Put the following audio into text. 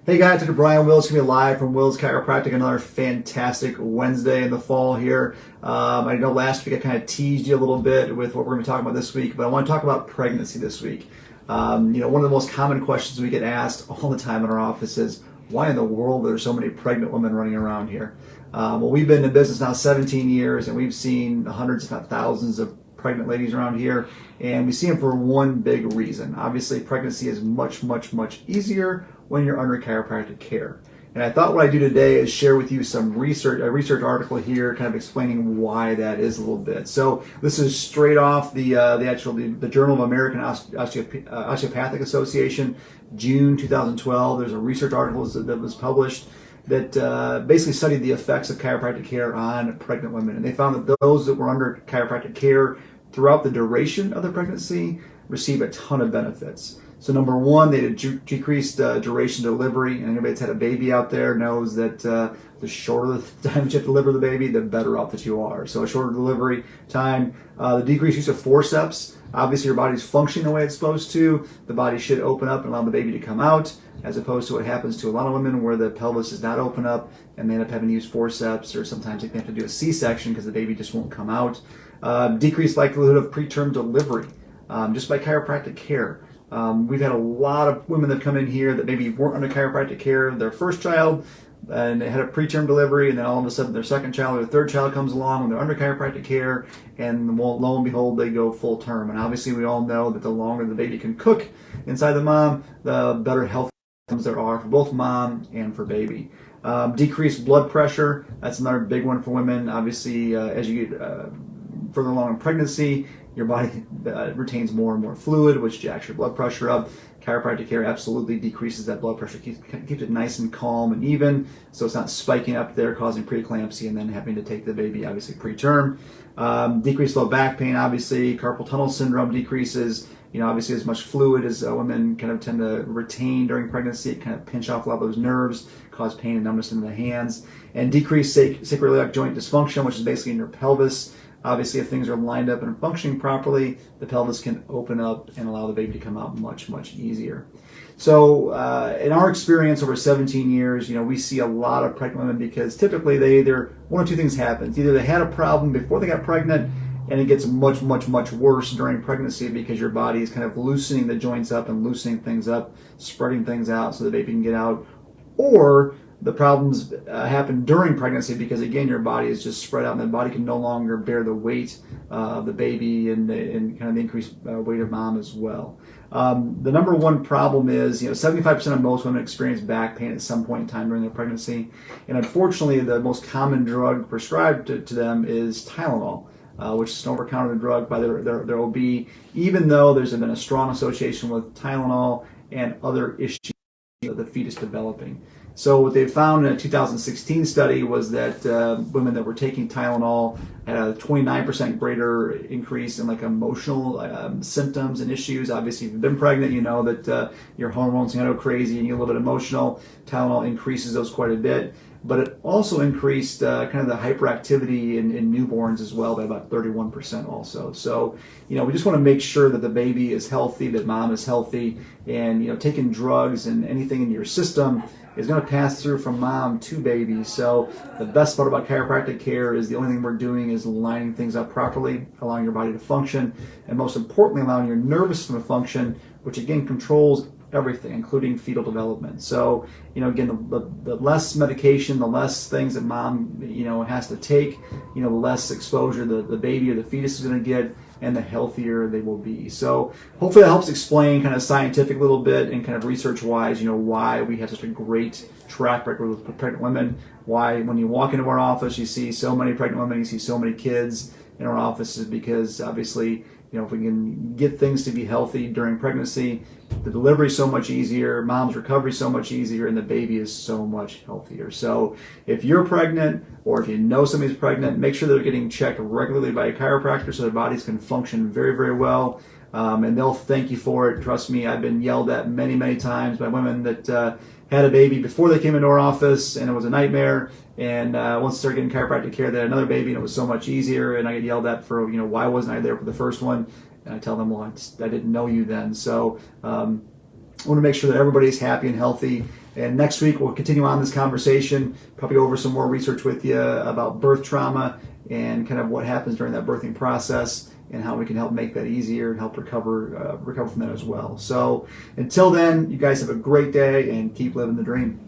Hey guys, Dr. Bryan Wills going to be live from Wills Chiropractic. Another fantastic Wednesday in the fall here. I know last week I kind of teased you a little bit with what we're going to be talking about this week, but I want to talk about pregnancy this week. One of the most common questions we get asked all the time in our office is, why in the world are there so many pregnant women running around here? Well, we've been in business now 17 years, and we've seen hundreds, if not thousands, of pregnant ladies around here, and we see them for one big reason. Obviously, pregnancy is much, much, much easier when you're under chiropractic care. And I thought what I'd do today is share with you some research, a research article here, kind of explaining why that is a little bit. So this is straight off the Journal of American Osteopathic Association, June 2012. There's a research article that was published that basically studied the effects of chiropractic care on pregnant women. And they found that those that were under chiropractic care throughout the duration of the pregnancy receive a ton of benefits. So number one, they decreased duration delivery. And anybody that's had a baby out there knows that the shorter the time that you have to deliver the baby, the better off that you are. So a shorter delivery time, the decreased use of forceps. Obviously, your body's functioning the way it's supposed to. The body should open up and allow the baby to come out, as opposed to what happens to a lot of women where the pelvis does not open up and they end up having to use forceps, or sometimes they have to do a C-section because the baby just won't come out. Decreased likelihood of preterm delivery just by chiropractic care. We've had a lot of women that come in here that maybe weren't under chiropractic care, their first child, and they had a preterm delivery, and then all of a sudden their second child or their third child comes along and they're under chiropractic care, and lo and behold, they go full term. And obviously we all know that the longer the baby can cook inside the mom, the better health outcomes there are for both mom and for baby. Decreased blood pressure, that's another big one for women. Obviously, as you get further along in pregnancy, your body retains more and more fluid, which jacks your blood pressure up. Chiropractic care absolutely decreases that blood pressure, keeps it nice and calm and even, so it's not spiking up there, causing preeclampsia and then having to take the baby, obviously, preterm. Decreased low back pain, obviously. Carpal tunnel syndrome decreases. Obviously, as much fluid as women kind of tend to retain during pregnancy, it kind of pinch off a lot of those nerves, cause pain and numbness in the hands. And decreased sacroiliac joint dysfunction, which is basically in your pelvis. Obviously, if things are lined up and functioning properly, the pelvis can open up and allow the baby to come out much, much easier. So in our experience over 17 years, we see a lot of pregnant women because typically one of two things happens. Either they had a problem before they got pregnant, and it gets much, much, much worse during pregnancy because your body is kind of loosening the joints up and loosening things up, spreading things out so the baby can get out. Or the problems happen during pregnancy because, again, your body is just spread out and the body can no longer bear the weight of the baby and kind of the increased weight of mom as well. The number one problem is, 75% of most women experience back pain at some point in time during their pregnancy. And unfortunately, the most common drug prescribed to them is Tylenol, which is an over-the-counter drug by their OB, even though there's been a strong association with Tylenol and other issues of the fetus developing. So what they found in a 2016 study was that women that were taking Tylenol had a 29% greater increase in emotional symptoms and issues. Obviously, if you've been pregnant, you know that your hormones can go crazy and you get a little bit emotional. Tylenol increases those quite a bit. But it also increased kind of the hyperactivity in newborns as well by about 31% also. So, we just want to make sure that the baby is healthy, that mom is healthy, and, taking drugs and anything in your system is going to pass through from mom to baby. So the best part about chiropractic care is the only thing we're doing is lining things up properly, allowing your body to function, and most importantly, allowing your nervous system to function, which again controls everything, including fetal development. So, again, the less medication, the less things that mom, has to take, the less exposure the baby or the fetus is going to get, and the healthier they will be. So hopefully that helps explain kind of scientific a little bit and kind of research-wise, why we have such a great track record with pregnant women, why when you walk into our office, you see so many pregnant women, you see so many kids in our offices, because obviously, if we can get things to be healthy during pregnancy, the delivery is so much easier, mom's recovery is so much easier, and the baby is so much healthier. So if you're pregnant, or if you know somebody's pregnant, make sure they're getting checked regularly by a chiropractor so their bodies can function very, very well. And they'll thank you for it. Trust me, I've been yelled at many, many times by women that had a baby before they came into our office, and it was a nightmare. And once they started getting chiropractic care, they had another baby, and it was so much easier. And I get yelled at for, why wasn't I there for the first one? And I tell them, well, I didn't know you then. So I want to make sure that everybody's happy and healthy. And next week we'll continue on this conversation, probably go over some more research with you about birth trauma and kind of what happens during that birthing process and how we can help make that easier and help recover from that as well. So until then, you guys have a great day and keep living the dream.